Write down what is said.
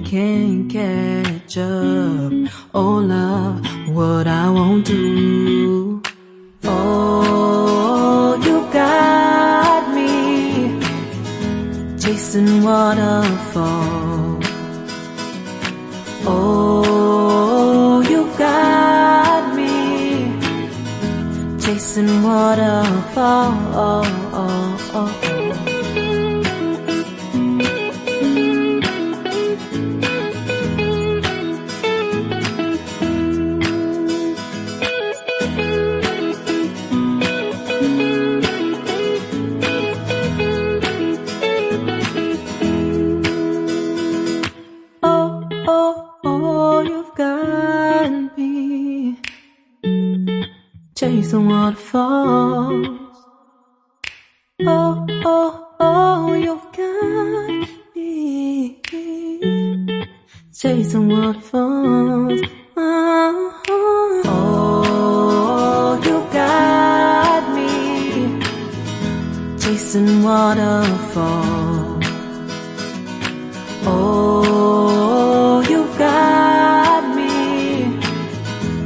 can't catch up. Oh love, what I won't do. Oh, you got me chasing waterfalls. Oh, you got me chasing waterfalls. Chasing waterfalls. Oh, oh, oh, you've got me chasing waterfalls. Oh, oh, you got me chasing waterfalls. Oh.